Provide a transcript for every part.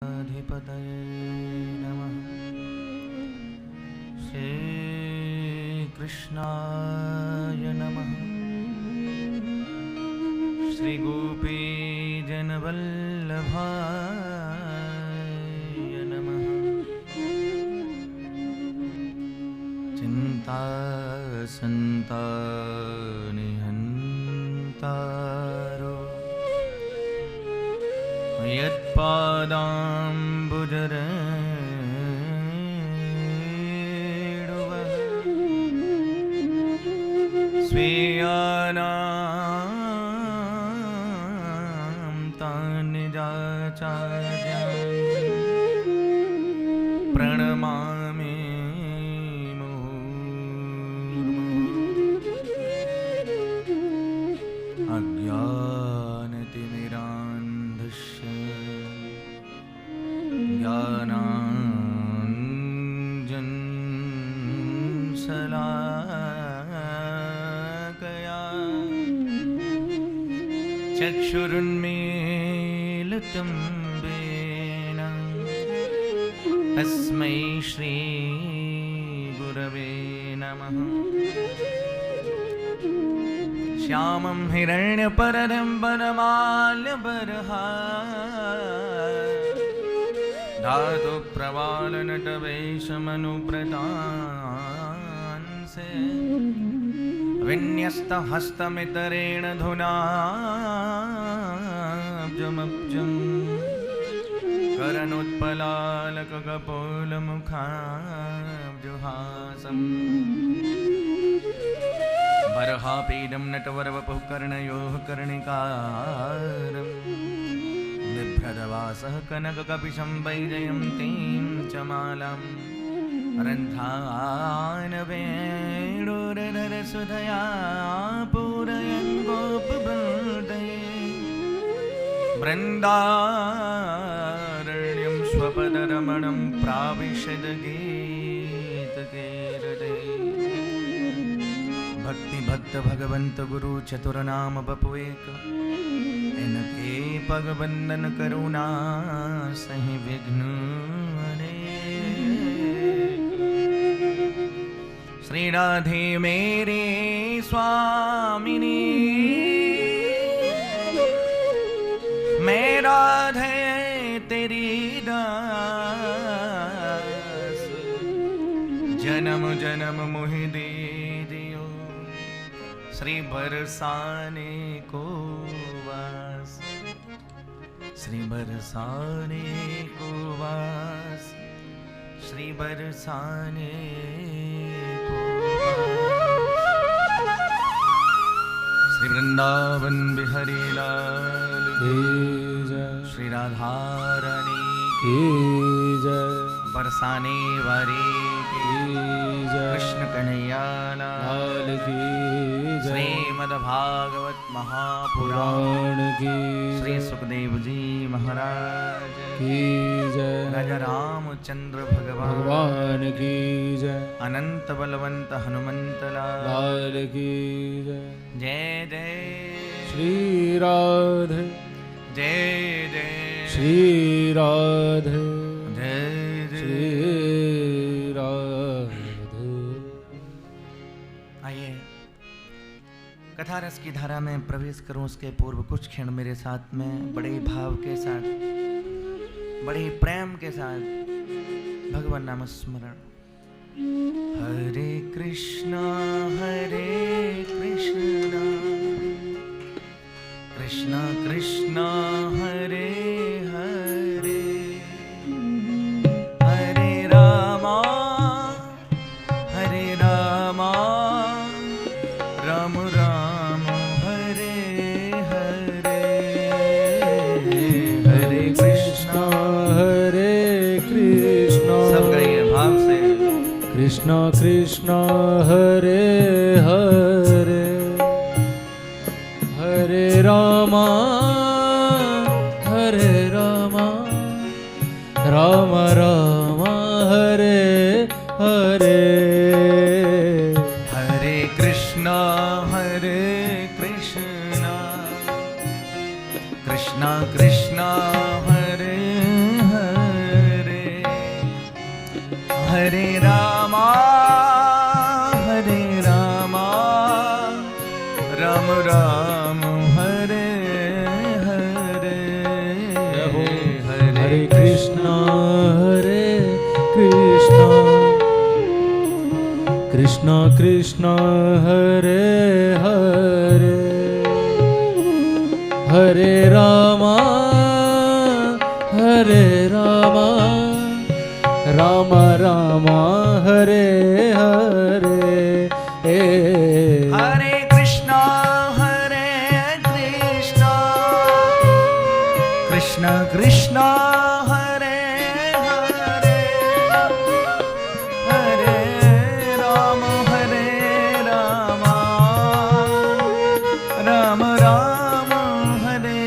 अधिपतये नमः। श्रीकृष्णाय नमः। श्रीगोपीजनवल्लभाय नमः। चिन्तासन्तानिहन्तारो यत्पादाम्बुजरेणुवः स्वीयानां तान्निजाचार्यान् प्रणमामि मुहुर्मुहुः। अज्ञानतिमिरान्धस्य ज्ञानाञ्जनशलाकया चक्षुरुन्मीलितं येन तस्मै श्रीगुरवे नमः। श्यामं हिरण्यपर्णं वनमाल्यबर्हात् धातु प्रवालनटवेशमनुव्रतांसे विन्यस्तहस्तमितरेण धुनाब्जमब्जं करनोत्पलालककपोलमुखाब्जुहासम् बर्हापीडं नटवरवपुः कर्णयोः कर्णिकारम् बिभ्रदवासः कनककपिशं वैजयन्तीं च मालां रन्ध्रानवेणुरधरसुधया पूरयन् गोपवृन्दे वृन्दारण्यं स्वपदरमणं प्राविशद्गीतकीर्ते। भक्तिभक्त भगवंत गुरु चतुरनाम बपु एक इनके पग बंदन करुणा सही विघ्न हरे। श्री राधे मेरे स्वामिनी मैं राधे तेरी दास जन्म जन्म मोहि दे दियो श्री बरसाने को वास। श्री बरसाने को वास। श्री बरसाने को वास। श्री वृंदावन बिहारी लाल की जय। श्री राधा रानी की जय। बरसाने वाले की जय। कृष्ण कन्हैया लाल की जय। श्रीमद्भागवत महापुराण की। श्री सुखदेव जी महाराज की जय। राजा रामचंद्र भगवान की जय। अनंत बलवंत हनुमंत लाल की जय। जय जय श्री राधे जय जय श्री राधे जय श्री राधे। आइए कथा रस की धारा में प्रवेश करूं उसके पूर्व कुछ क्षण मेरे साथ में बड़े भाव के साथ बड़े प्रेम के साथ भगवान नाम स्मरण। हरे कृष्णा कृष्णा कृष्णा हरे हरे हरे रामा राम राम हरे हरे हरे कृष्णा सब गाइए भाव से। कृष्णा कृष्णा हरे हरे हरे रामा राम राम हरे हरे हरे कृष्णा कृष्णा कृष्णा हरे हरे हरे कृष्णा कृष्णा कृष्णा हरे हरे हरे रामा राम राम हरे हरे हरे कृष्णा कृष्णा कृष्णा हरे हरे हरे राम राम राम हरे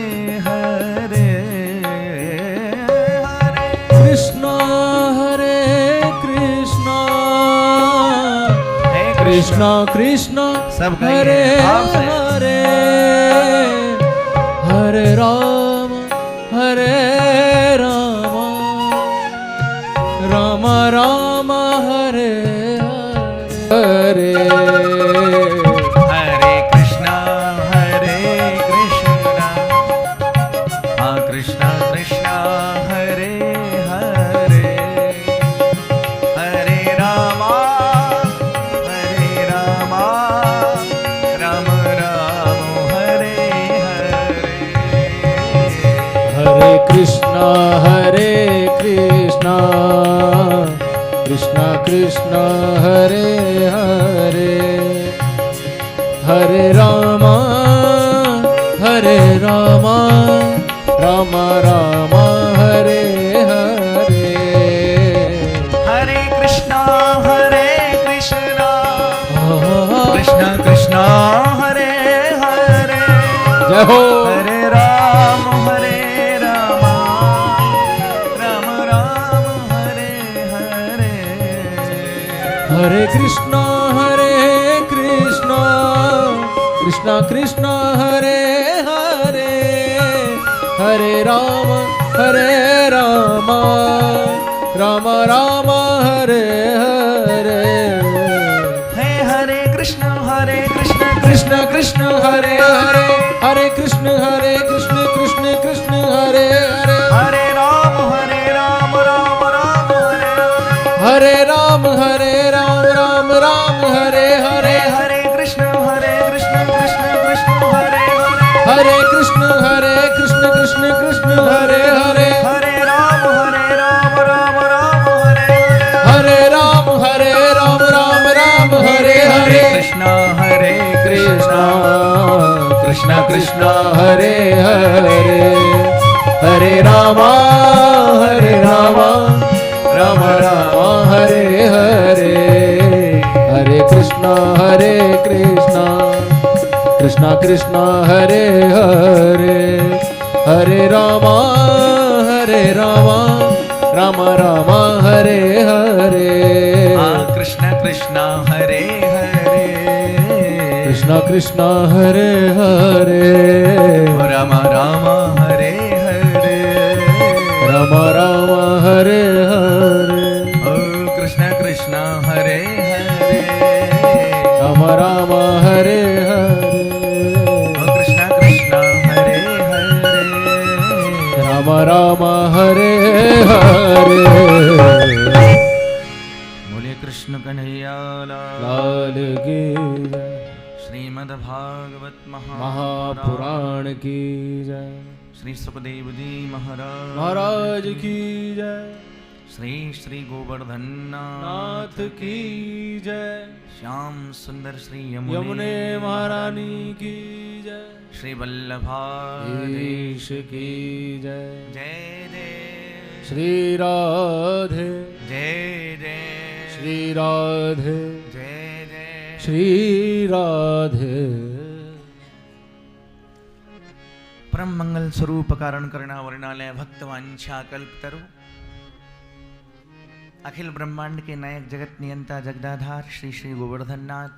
हरे हरे कृष्णा कृष्णा कृष्णा सब हरे आप से। हरे हरे राम राम राम हरे हरे हरे कृष्णा हाँ कृष्णा कृष्णा हरे हरे हरे राम राम हरे हरे हरे कृष्णा कृष्णा कृष्णा हरे हरे हरे राम राम राम हरे हरे हरे कृष्णा कृष्णा कृष्णा हरे हरे जय हो हरे राम राम हरे हरे हरे कृष्णा कृष्णा कृष्णा हरे हरे हरे राम राम हरे हरे हे हरे कृष्ण कृष्ण कृष्ण हरे हरे हरे कृष्ण कृष्ण कृष्ण हरे हरे हरे राम राम हरे हरे राम राम हरे हरे हरे कृष्ण कृष्ण हरे हरे कृष्ण कृष्ण कृष्ण हरे हरे हरे राम राम हरे हरे राम राम हरे हरे कृष्ण कृष्ण हरे हरे हरे राम राम हरे हरे हरे कृष्ण कृष्ण हरे हरे हरे राम राम हरे हरे कृष्ण हरे हरे कृष्ण हरे हरे राम हरे हरे राम हरे हरे कृष्ण हरे हरे राम हरे हरे कृष्ण हरे हरे राम हरे हरे बोले कृष्ण कन्हैया लाल की जय श्रीमद् भागवत महापुराण की जय श्री सुखदेव जी महाराज की जय श्री गोवर्धन नाथ की जय श्याम सुंदर श्री यमुने महारानी की जय श्री वल्लभाधीश की जय जय जय श्री राधे जय जय श्री राधे जय जय श्री राधे परम मंगल स्वरूप कारण करना वर्णालय भक्तवांछा कल्पतरु अखिल ब्रह्मांड के नायक जगत नियंता जगदाधार श्री गोवर्धन नाथ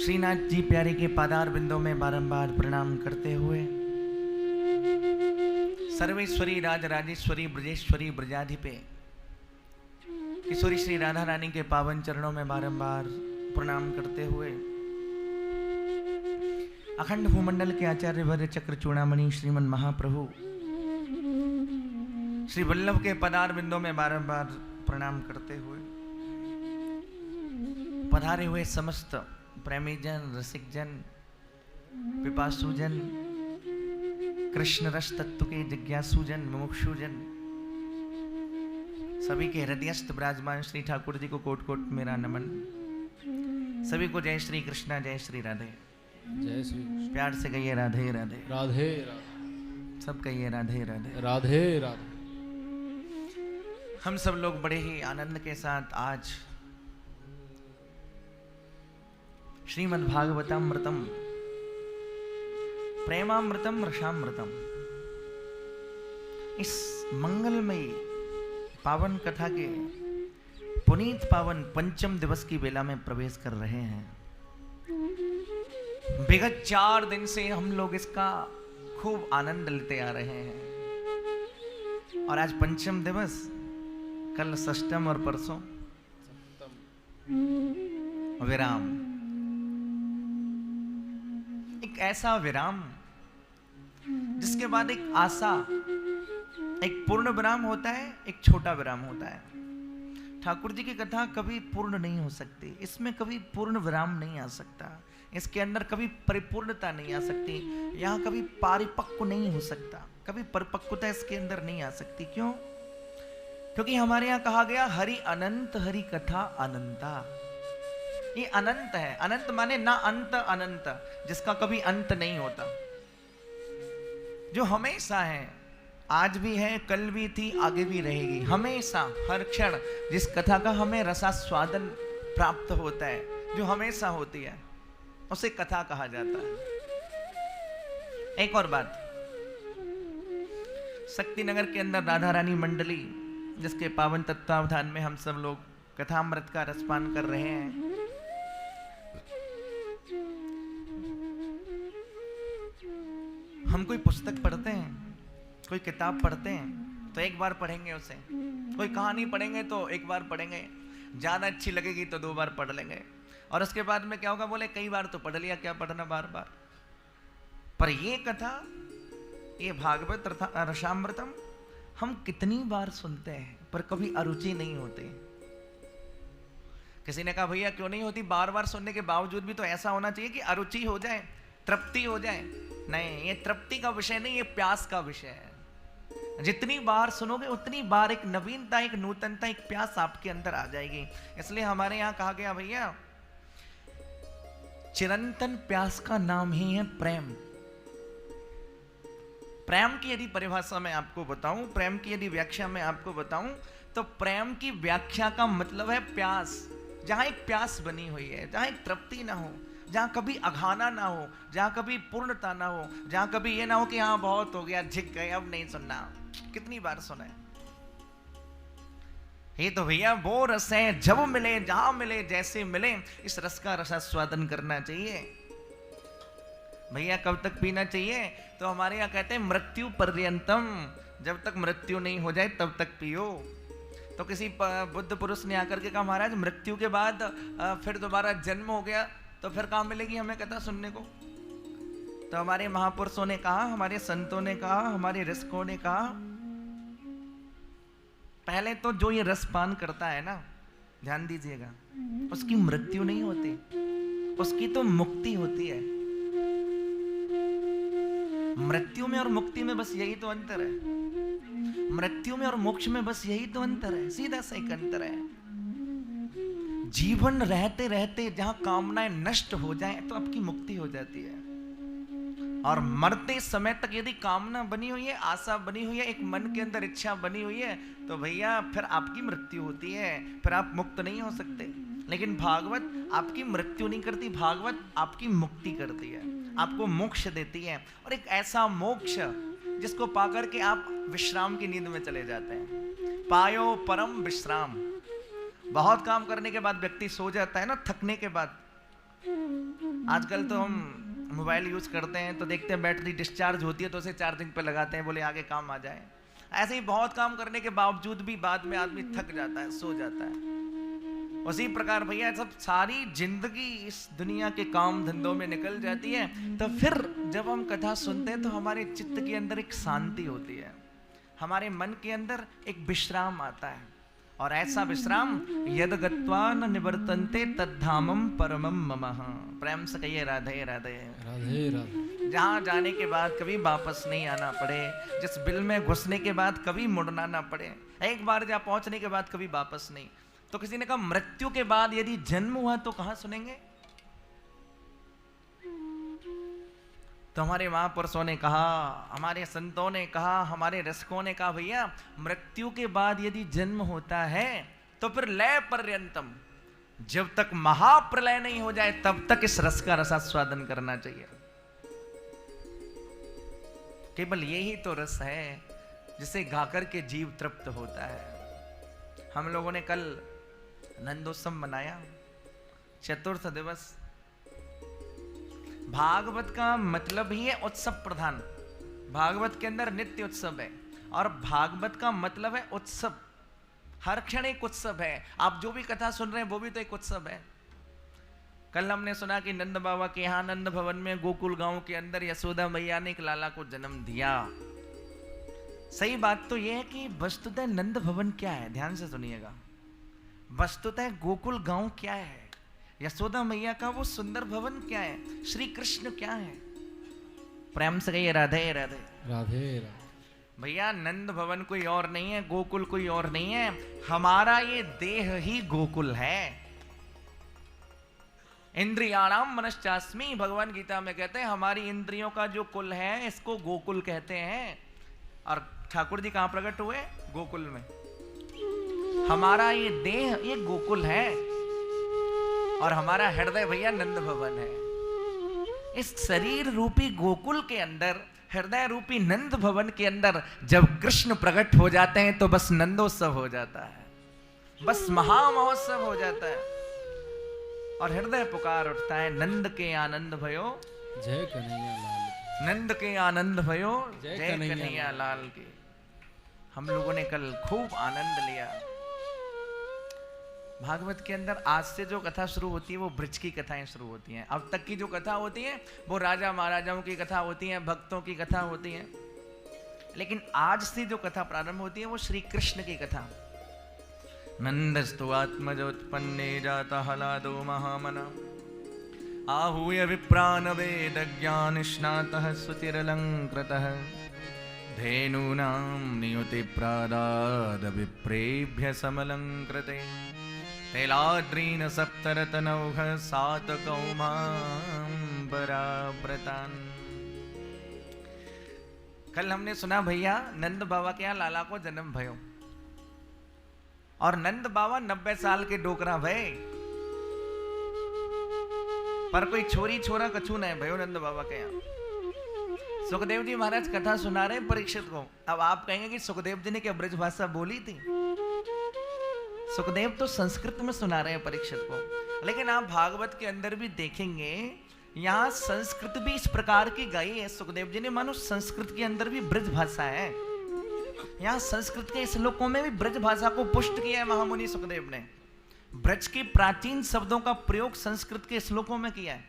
श्रीनाथ जी प्यारे के पादार बिंदों में बारंबार प्रणाम करते हुए सर्वेश्वरी राजराजेश्वरी ब्रजेश्वरी ब्रजाधिपे किशोरी श्री राधा रानी के पावन चरणों में बारंबार प्रणाम करते हुए अखंड भूमंडल के आचार्य वर्य चक्र चूड़ामणि श्रीमन महाप्रभु श्री वल्लभ के पदार बिंदों में बारंबार प्रणाम करते हुए पधारे हुए समस्त प्रेमी जन, रसिक जन, पिपासु जन, कृष्ण रस तत्व के जिज्ञासु जन, मुमुक्षु जन, सभी के हृदयस्थ विराजमान श्री ठाकुर जी को कोट कोट मेरा नमन। सभी को जय श्री कृष्णा, जय श्री राधे। जय श्री कृष्ण। प्यार से कहिए राधे राधे। राधे राधे। सब कहिए राधे राधे। राधे राधे। हम सब लोग बड़े ही आनंद के साथ आज श्रीमद् भागवतामृतम प्रेमामृतम रसामृतम इस मंगलमयी पावन कथा के पुनीत पावन पंचम दिवस की बेला में प्रवेश कर रहे हैं। विगत 4 दिन से हम लोग इसका खूब आनंद लेते आ रहे हैं और आज पंचम दिवस, कल षष्ठम और परसों विराम। एक ऐसा विराम जिसके बाद एक आशा, एक पूर्ण विराम होता है, एक छोटा विराम होता है। ठाकुर जी की कथा कभी पूर्ण नहीं हो सकती, इसमें कभी पूर्ण विराम नहीं आ सकता, इसके अंदर कभी परिपूर्णता नहीं आ सकती, यहाँ कभी परिपक्व नहीं हो सकता, कभी परिपक्वता इसके अंदर नहीं आ सकती। क्यों? क्योंकि हमारे यहाँ कहा गया हरि अनंत हरि कथा अनंता। ये अनंत है। अनंत माने ना अंत, अनंत जिसका कभी अंत नहीं होता, जो हमेशा है, आज भी है, कल भी थी, आगे भी रहेगी, हमेशा हर क्षण जिस कथा का हमें रसास्वादन प्राप्त होता है, जो हमेशा होती है, उसे कथा कहा जाता है। एक और बात, शक्ति नगर के अंदर राधा रानी मंडली, जिसके पावन तत्वावधान में हम सब लोग कथामृत का रसपान कर रहे हैं, हम कोई पुस्तक पढ़ते हैं, कोई किताब पढ़ते हैं तो एक बार पढ़ेंगे उसे, कोई कहानी पढ़ेंगे तो एक बार पढ़ेंगे, ज़्यादा अच्छी लगेगी तो 2 बार पढ़ लेंगे, और उसके बाद में क्या होगा, बोले कई बार तो पढ़ लिया, क्या पढ़ना बार बार। पर ये कथा, ये भागवत रसामृतम हम कितनी बार सुनते हैं पर कभी अरुचि नहीं होती। किसी ने कहा भैया क्यों नहीं होती, बार बार सुनने के बावजूद भी तो ऐसा होना चाहिए कि अरुचि हो जाए, तृप्ति हो जाए। नहीं, ये तृप्ति का विषय नहीं, ये प्यास का विषय है। जितनी बार सुनोगे उतनी बार एक नवीनता, एक नूतनता, एक प्यास आपके अंदर आ जाएगी। इसलिए हमारे यहाँ कहा गया भैया, चिरंतन प्यास का नाम ही है प्रेम। प्रेम की यदि परिभाषा मैं आपको बताऊं, प्रेम की यदि व्याख्या मैं आपको बताऊं, तो प्रेम की व्याख्या का मतलब है प्यास। जहां एक प्यास बनी हुई है, जहां एक तृप्ति ना हो, जहां कभी अघाना ना हो, जहां कभी पूर्णता ना हो, जहां कभी ये ना हो कि हाँ बहुत हो गया, झिक गए, अब नहीं सुनना। कितनी बार सुना है ये तो भैया वो रस है, जब मिले, जहां मिले, जैसे मिले, इस रस का रसास्वादन करना चाहिए। भैया कब तक पीना चाहिए? तो हमारे यहाँ कहते हैं मृत्यु पर्यंतम, जब तक मृत्यु नहीं हो जाए तब तक पियो। तो किसी बुद्ध पुरुष ने आकर के कहा महाराज मृत्यु के बाद फिर दोबारा जन्म हो गया तो फिर कहाँ मिलेगी हमें कथा सुनने को? तो हमारे महापुरुषों ने कहा, हमारे संतों ने कहा, हमारे रसिकों ने कहा, पहले तो जो ये रसपान करता है ना, ध्यान दीजिएगा, उसकी मृत्यु नहीं होती, उसकी तो मुक्ति होती है। मृत्यु में और मुक्ति में बस यही तो अंतर है। मृत्यु में और मोक्ष में बस यही तो अंतर है, सीधा सा एक अंतर है। जीवन रहते रहते जहां कामनाएं नष्ट हो जाएं तो आपकी मुक्ति हो जाती है, और मरते समय तक यदि कामना बनी हुई है, आशा बनी हुई है, एक मन के अंदर इच्छा बनी हुई है, तो भैया फिर आपकी मृत्यु होती है, फिर आप मुक्त नहीं हो सकते। लेकिन भागवत आपकी मृत्यु नहीं करती, भागवत आपकी मुक्ति करती है, आपको मोक्ष देती है, और एक ऐसा मोक्ष जिसको पाकर के आप विश्राम की नींद में चले जाते हैं। पायो परम विश्राम। बहुत काम करने के बाद व्यक्ति सो जाता है ना, थकने के बाद। आजकल तो हम मोबाइल यूज करते हैं तो देखते हैं बैटरी डिस्चार्ज होती है तो उसे चार्जिंग पे लगाते हैं, बोले आगे काम आ जाए। ऐसे ही बहुत काम करने के बावजूद भी बाद में आदमी थक जाता है, सो जाता है। उसी प्रकार भैया सब सारी जिंदगी इस दुनिया के काम धंधों में निकल जाती है, तो फिर जब हम कथा सुनते हैं तो हमारे चित्त के अंदर एक शांति होती है, हमारे मन के अंदर एक विश्राम आता है, और ऐसा विश्राम यद गत्वा न निवर्तन्ते तद्धामम परमम ममः। प्रेम से कहिए राधे राधे। राधे राधे। जहाँ जाने के बाद कभी वापस नहीं आना पड़े, जिस बिल में घुसने के बाद कभी मुड़ना ना पड़े, एक बार जहाँ पहुंचने के बाद कभी वापस नहीं। तो किसी ने कहा मृत्यु के बाद यदि जन्म हुआ तो कहाँ सुनेंगे? तो हमारे महापुरुषों ने कहा, हमारे संतों ने कहा, हमारे रसिकों ने कहा, भैया मृत्यु के बाद यदि जन्म होता है तो फिर लय पर्यंतम, जब तक महाप्रलय नहीं हो जाए तब तक इस रस का रसास्वादन करना चाहिए। केवल यही तो रस है जिसे गाकर के जीव तृप्त होता है। हम लोगों ने कल नंदोत्सव मनाया, चतुर्थ दिवस। भागवत का मतलब ही है उत्सव प्रधान। भागवत के अंदर नित्य उत्सव है, और भागवत का मतलब है उत्सव। हर क्षण एक उत्सव है। आप जो भी कथा सुन रहे हैं वो भी तो एक उत्सव है। कल हमने सुना कि नंद बाबा के यहाँ नंद भवन में गोकुल गांव के अंदर यशोदा मैया ने एक लाला को जन्म दिया। सही बात तो यह है कि वस्तुतः नंद भवन क्या है, ध्यान से सुनिएगा। वस्तुतः गोकुल गांव क्या है, यशोदा मैया का वो सुंदर भवन क्या है, श्री कृष्ण क्या है? प्रेम से कहिए राधे राधे। राधे राधे। भैया नंद भवन कोई और नहीं है, गोकुल कोई और नहीं है, हमारा ये देह ही गोकुल है। इंद्रियाणाम मनश्चास्मि, भगवान गीता में कहते हैं हमारी इंद्रियों का जो कुल है इसको गोकुल कहते हैं। और ठाकुर जी कहां प्रकट हुए? गोकुल में। हमारा ये देह ये गोकुल है, और हमारा हृदय भैया नंद भवन है। इस शरीर रूपी गोकुल के अंदर, हृदय रूपी नंद भवन के अंदर जब कृष्ण प्रकट हो जाते हैं तो बस नंदोत्सव हो जाता है, बस महामहोत्सव हो जाता है, और हृदय पुकार उठता है नंद के आनंद भयो जय कन्हैया लाल। नंद के आनंद भयो जय जय कन्हैया कन्हैया लाल के। हम लोगों ने कल खूब आनंद लिया। भागवत के अंदर आज से जो कथा शुरू होती है वो ब्रज की कथाएं शुरू होती हैं। अब तक की जो कथा होती है वो राजा महाराजाओं की कथा होती है, भक्तों की कथा होती है। लेकिन आज से जो कथा प्रारंभ होती है वो श्री कृष्ण की कथा। नंदस्तु आत्मजोत्पन्ने जाता हलादो महामना, आहूय विप्रान वेदज्ञान स्नातः सुचिरलंकृतः, धेनूनां नियुति प्रादाद विप्रेभ्य समलंकृते, तैलाद्रीन सप्तरतनौघ सातकौमांबराव्रतान्। कल हमने सुना भैया नंद बाबा के यहाँ लाला को जन्म भयो, और नंद बाबा 90 साल के डोकरा भय, पर कोई छोरी छोरा कछु नहीं भयो नंद बाबा के यहाँ। सुखदेव जी महाराज कथा सुना रहे परीक्षित को। अब आप कहेंगे कि सुखदेव जी ने क्या ब्रज भाषा बोली थी? सुखदेव तो संस्कृत में सुना रहे हैं परीक्षित को, लेकिन आप भागवत के अंदर भी देखेंगे यहाँ संस्कृत भी इस प्रकार की गाई है सुखदेव जी ने, मानो संस्कृत के अंदर भी ब्रज भाषा है। यहाँ संस्कृत के श्लोकों में भी ब्रज भाषा को पुष्ट किया है महामुनि सुखदेव ने। ब्रज के प्राचीन शब्दों का प्रयोग संस्कृत के श्लोकों में किया है।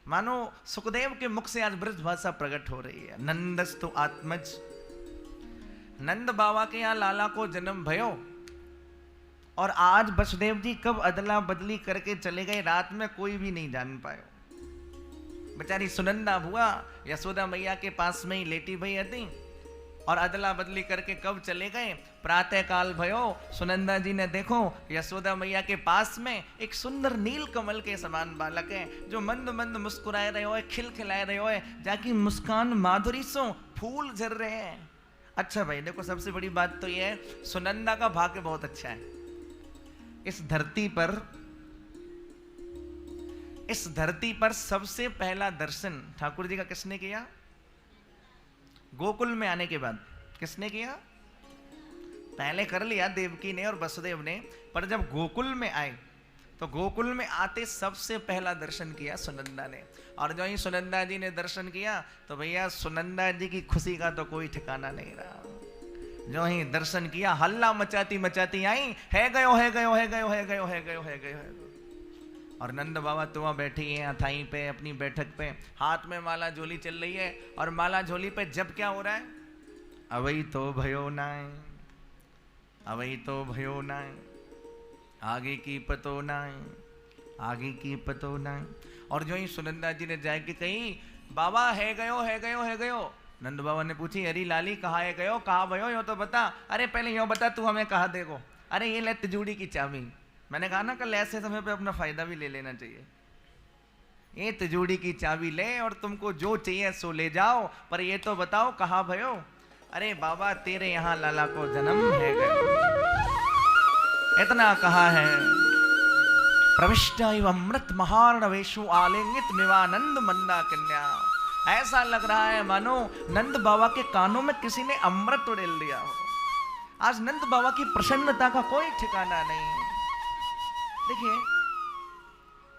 मानो सुखदेव के मुख से आज ब्रज भाषा प्रकट हो रही है। नंदस्तु आत्मज, नंद बाबा के यहाँ लाला को जन्म भयो, और आज वसुदेव जी कब अदला बदली करके चले गए रात में कोई भी नहीं जान पाए। बेचारी सुनंदा हुआ यशोदा मैया के पास में ही लेटी भई थी, और अदला बदली करके कब चले गए? प्रातः काल भयो। सुनंदा जी ने देखो यशोदा मैया के पास में एक सुंदर नील कमल के समान बालक है, जो मंद मंद मुस्कुराए रहे हो, खिल खिलाए रहे हो, जाकी मुस्कान माधुरी सो फूल झर रहे हैं। अच्छा भाई देखो, सबसे बड़ी बात तो यह है सुनंदा का भाग्य बहुत अच्छा है। इस धरती पर सबसे पहला दर्शन ठाकुर जी का किसने किया? गोकुल में आने के बाद किसने किया? पहले कर लिया देवकी ने और वसुदेव ने, पर जब गोकुल में आए तो गोकुल में आते सबसे पहला दर्शन किया सुनंदा ने। और जो ही सुनंदा जी ने दर्शन किया तो भैया सुनंदा जी की खुशी का तो कोई ठिकाना नहीं रहा। जो ही दर्शन किया हल्ला मचाती मचाती आई, है गयो है गयो है गयो है गयो है गयो है गयो है गयो। और नंद बाबा तो वहाँ बैठी है अथाई पे, अपनी बैठक पे, हाथ में माला झोली चल रही है, और माला झोली पे जब क्या हो रहा है? अवई तो भयो नाय, अवई तो भयो नाय, आगे की पतो नाय, आगे की पतो नाय। और जो ही सुनंदा जी ने जाके कही बाबा है गयो है गयो है गयो। नंद बाबा ने पूछी अरे लाली कहाँ है गयो कहाँ भयो यो तो बता। अरे पहले यो बता तू हमें कहाँ देगो। अरे ये ले तिजोरी की चाबी। मैंने कहा ना कल ऐसे समय पे अपना फायदा भी ले लेना चाहिए। ये तिजोरी की चाबी ले और तुमको जो चाहिए सो ले जाओ, पर ये तो बताओ कहाँ भयो। अरे बाबा तेरे यहाँ लाला को जन्म है गयो, इतना कहा है। प्रविष्टा इव अमृत महार्णवेशु आलिंगित मिवानंद मंदा कन्या। ऐसा लग रहा है मानो नंद बाबा के कानों में किसी ने अमृत उड़ेल दिया हो। आज नंद बाबा की प्रसन्नता का कोई ठिकाना नहीं। देखिए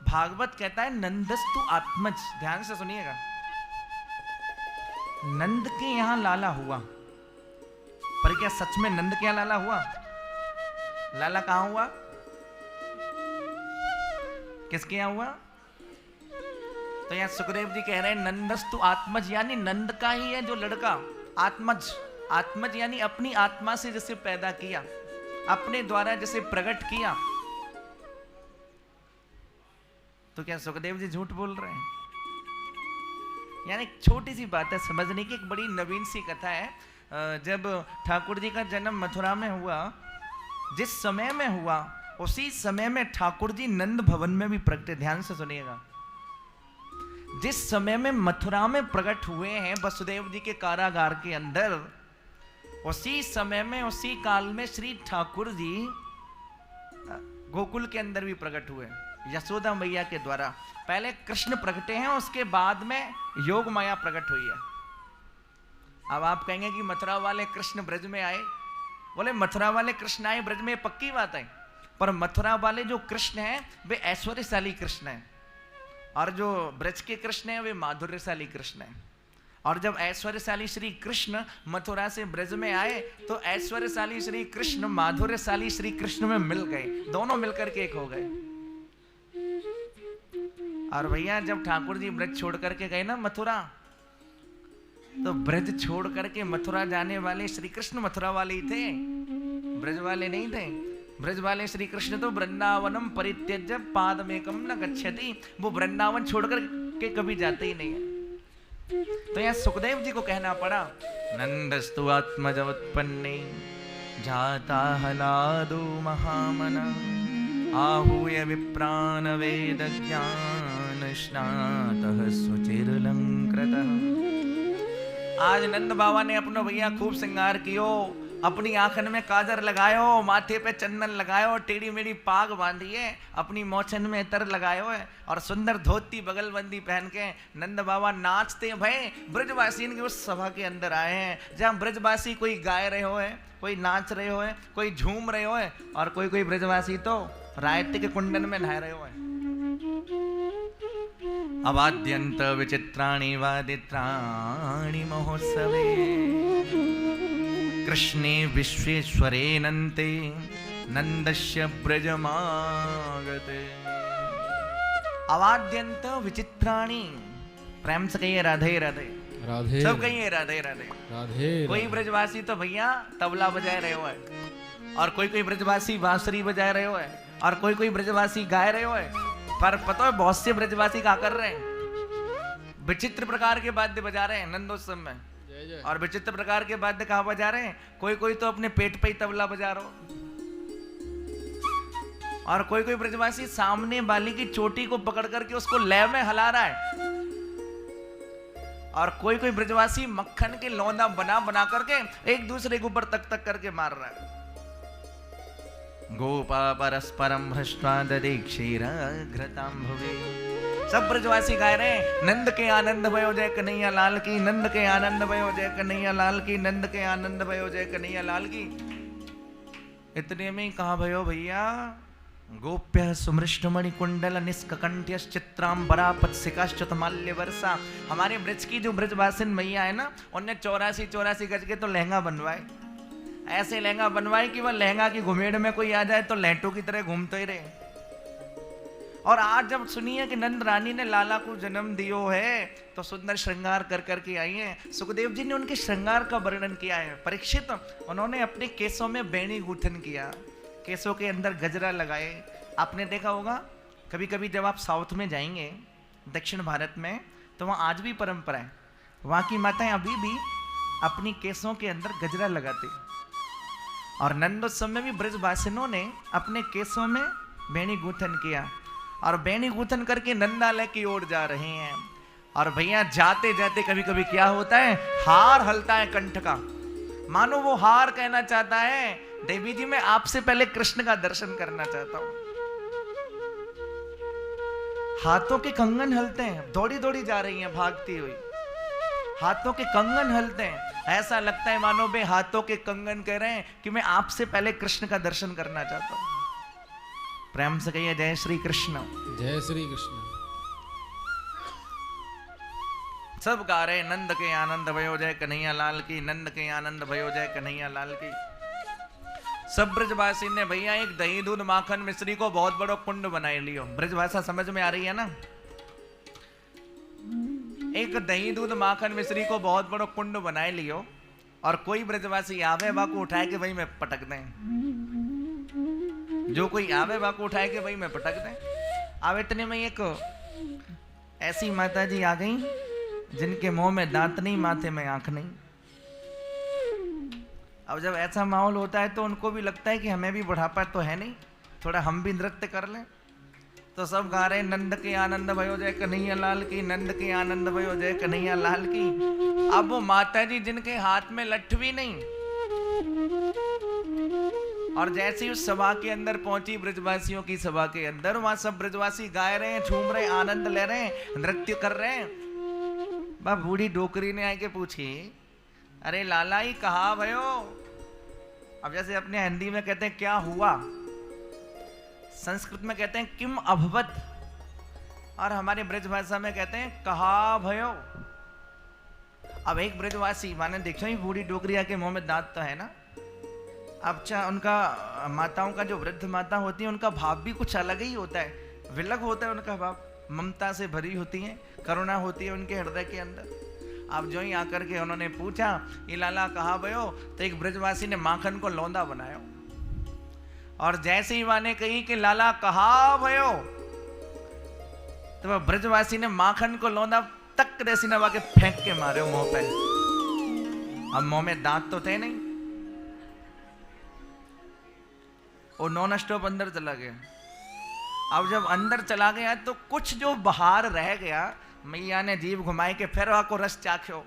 भागवत कहता है नंदस्तु आत्मज। ध्यान से सुनिएगा, नंद के यहां लाला हुआ, पर क्या सच में नंद के यहां लाला हुआ? लाला कहां हुआ? किसके यहां हुआ? तो यहां सुखदेव जी कह रहे हैं नंदस्तु आत्मज, यानी नंद का ही है जो लड़का। आत्मज, आत्मज यानी अपनी आत्मा से जिसे पैदा किया, अपने द्वारा जिसे प्रकट किया। तो क्या सुखदेव जी झूठ बोल रहे हैं? यानी छोटी सी बात है समझने की, एक बड़ी नवीन सी कथा है। जब ठाकुर जी का जन्म मथुरा में हुआ, जिस समय में हुआ उसी समय में ठाकुर जी नंद भवन में भी प्रकटे। ध्यान से सुनिएगा, जिस समय में मथुरा में प्रकट हुए हैं वसुदेव जी के कारागार के अंदर, उसी समय में उसी काल में श्री ठाकुर जी गोकुल के अंदर भी प्रकट हुए यशोदा मैया के द्वारा। पहले कृष्ण प्रकटे हैं, उसके बाद में योग माया प्रकट हुई है। अब आप कहेंगे कि मथुरा वाले कृष्ण ब्रज में आए। बोले मथुरा वाले कृष्ण आए ब्रज में, पक्की बात है, पर मथुरा वाले जो कृष्ण हैं वे ऐश्वर्यशाली कृष्ण हैं, और जो ब्रज के कृष्ण हैं वे माधुर्यशाली कृष्ण हैं। और जब ऐश्वर्यशाली श्री कृष्ण मथुरा से ब्रज में आए तो ऐश्वर्यशाली श्री कृष्ण माधुर्यशाली श्री कृष्ण में मिल गए, दोनों मिलकर के एक हो गए। और भैया जब ठाकुर जी ब्रज छोड़ करके गए ना मथुरा, तो ब्रज छोड़ करके मथुरा जाने वाले श्री कृष्ण मथुरा वाले ही थे, ब्रज वाले नहीं थे। ब्रज वाले श्री कृष्ण तो वृंदावनम परित्यज्य पादमेकम न गच्छति, वो वृंदावन छोड़कर के कभी जाते ही नहीं है। तो यहाँ सुखदेव जी को कहना पड़ा नंदस्तु आत्मज उत्पन्ने जाता हलादो महामना आहूय विप्रान वेद ज्ञान स्नातः सुचिरलंकृतः। आज नंद बाबा ने अपना भैया खूब श्रृंगार कियो, अपनी आंखन में काजर लगायो, माथे पे चंदन लगायो, टेढ़ी मेढ़ी पाग बांधिए, अपनी मोछन में इतर लगायो है, और सुंदर धोती बगलबंदी पहन के नंद बाबा नाचते भय ब्रजवासी की उस सभा के अंदर आए हैं, जहाँ ब्रजवासी कोई गाय रहे हो है, कोई नाच रहे हो है, कोई झूम रहे हो है, और कोई कोई ब्रजवासी तो रायते के कुंडन में नहा रहे हो है। अवाद्यंत विचित्राणि वादित्राणि महोत्सवे कृष्णे विश्वेश्वरे नन्ते नंदस्य ब्रजमागते। अवाद्यंत विचित्राणि, प्रेम से कहिए राधे राधे, राधे सब कहिए राधे राधे। राधे कोई ब्रजवासी तो भैया तबला बजाए रहे हो है, और कोई कोई ब्रजवासी बांसुरी बजाए रहे हो है, और कोई कोई ब्रजवासी गाए रहे हो है। पर पता है बहुत से ब्रजवासी क्या कर रहे हैं? विचित्र प्रकार के वाद्य बजा रहे हैं नंदोत्सव में, और विचित्र प्रकार के वाद्य कहाँ बजा रहे हैं? कोई कोई तो अपने पेट पे ही तबला बजा रहा हो, और कोई कोई ब्रजवासी सामने वाली की चोटी को पकड़ करके उसको लय में हिला रहा है, और कोई कोई ब्रजवासी मक्खन के लौंदा बना बना करके एक दूसरे के ऊपर तक तक करके मार रहा है। गोपा परस्परम हृष्टा ददे क्षीरघृतांभुवे। सब ब्रजवासी गाय रहे हैं नंद के आनंद भयो जय कन्हैया लाल की, नंद के आनंद भयो जय कन्हैया लाल की, नंद के आनंद भयो जय कन्हैया लाल की। इतने में कहा भयो भैया गोप्य सुमृष्टमणि कुंडल निष्कंठ्यश्चित्रांबरा पत्सिकाश्चत माल्य वर्षा। हमारे ब्रज की जो ब्रजवासिन मैया है ना, उन्हें 84 गज के तो लहंगा बनवाए, ऐसे लहंगा बनवाए कि वह लहंगा की घुमेड़ में कोई आ जाए तो लैटों की तरह घूमते ही रहे। और आज जब सुनिए कि नंद रानी ने लाला को जन्म दियो है तो सुंदर श्रृंगार कर करके आई हैं। सुखदेव जी ने उनके श्रृंगार का वर्णन किया है। परीक्षित उन्होंने अपने केसों में बेणी गूंथन किया, केसों के अंदर गजरा लगाए। आपने देखा होगा कभी कभी जब आप साउथ में जाएंगे दक्षिण भारत में तो वहाँ आज भी परंपरा है, वहाँ की माताएं अभी भी अपनी केसों के अंदर गजरा लगाती। और नंदोत्सव में भी ब्रजवासिनों ने अपने केसों में बेणी गूंथन किया और बेणी गूंथन करके नंदालय की ओर जा रहे हैं। और भैया जाते जाते कभी कभी क्या होता है, हार हलता है कंठ का, मानो वो हार कहना चाहता है देवी जी मैं आपसे पहले कृष्ण का दर्शन करना चाहता हूं। हाथों के कंगन हलते हैं, दौड़ी दौड़ी जा रही हैं भागती हुई, हाथों के कंगन हलते हैं, ऐसा लगता है मानो वे हाथों के कंगन कह रहे हैं कि मैं आपसे पहले कृष्ण का दर्शन करना चाहता हूं। प्रेम से कहिए जय श्री कृष्ण। जय श्री कृष्ण। सब गा रहे नंद के आनंद भयो जय कन्हैया लाल की, नंद के आनंद भयो जय कन्हैया लाल की। सब ब्रजवासी ने भैया एक दही दूध माखन मिश्री को बहुत बड़ो कुंड बनाए लियो। ब्रजभाषा समझ में आ रही है ना? एक दही दूध माखन मिश्री को बहुत बड़ो कुंड बनाए लियो और कोई ब्रजवासी आवे बा को उठाए के वही में पटक दें। जो कोई आवे बा को उठाए के वही में पटक दें। अब इतने में एक ऐसी माता जी आ गई जिनके मुंह में दांत नहीं, माथे में आंख नहीं। अब जब ऐसा माहौल होता है तो उनको भी लगता है कि हमें भी बुढ़ापा तो है नहीं, थोड़ा हम भी नृत्य कर लें। तो सब गा रहे नंद के आनंद भयो जय कन्हैया लाल की, नंद के आनंद भयो जय कन्हैया लाल की। अब वो माता जी जिनके हाथ में लठ भी नहीं और जैसे ही उस सभा के अंदर पहुंची, ब्रजवासियों की सभा के अंदर, वहां सब ब्रजवासी गाए रहे हैं, झूम रहे, आनंद ले रहे हैं, नृत्य कर रहे हैं। बा बूढ़ी डोकरी ने आके पूछी अरे लाला ही कहा भयो। अब जैसे अपने हिंदी में कहते हैं क्या हुआ, संस्कृत में कहते हैं किम अभवत, और हमारे ब्रज भाषा में कहते हैं कहा भयो। अब एक ब्रजवासी माने देखो ही बूढ़ी डोकरिया के मुंह में दांत तो है ना। अब उनका माताओं का जो वृद्ध माता होती है उनका भाव भी कुछ अलग ही होता है, विलग होता है उनका भाव, ममता से भरी होती है, करुणा होती है उनके हृदय के अंदर। अब जो ही आकर के उन्होंने पूछा ये लाला कहा भयो, तो एक ब्रजवासी ने माखन को लौंदा बनाया और जैसे ही माने कही कि लाला कहा भयो, तो वह ब्रजवासी ने माखन को लौंदा तक देसी नवा के फेंक के मारे मुंह पे। अब मुंह में दांत तो थे नहीं, वो नॉन स्टॉप अंदर चला गया। अब जब अंदर चला गया तो कुछ जो बाहर रह गया, मैया ने जीभ घुमाई के फिर को रस चाख्यो,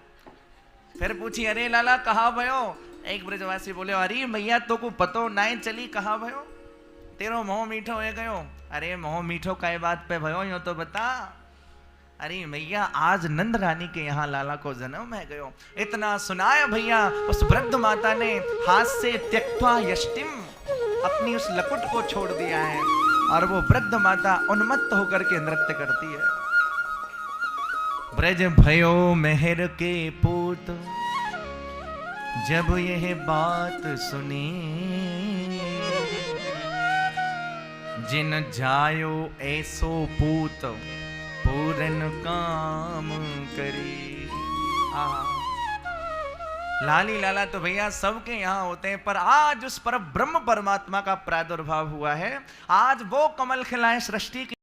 फिर पूछी अरे लाला कहा भयो। एक ब्रजवासी बोले अरे मैया तो को पतो नाई चली कहा भयो, तेरो मोह मीठो हो गयो। अरे मोह मीठो काय बात पे भयो यो तो बता। अरे मैया आज नंद रानी के यहाँ लाला को जन्म है गयो। इतना सुनाया भैया उस वृद्ध माता ने हाथ से त्यक्त्वा यष्टिम, अपनी उस लकुट को छोड़ दिया है और वो वृद्ध माता उन्मत्त होकर के नृत्य करती है। ब्रज भयो मेहर के पूत, जब यह बात सुनी, जिन जायो ऐसो पूत पूरन काम करी। लाली लाला तो भैया सबके यहाँ होते हैं, पर आज उस पर ब्रह्म परमात्मा का प्रादुर्भाव हुआ है। आज वो कमल खिलाए सृष्टि की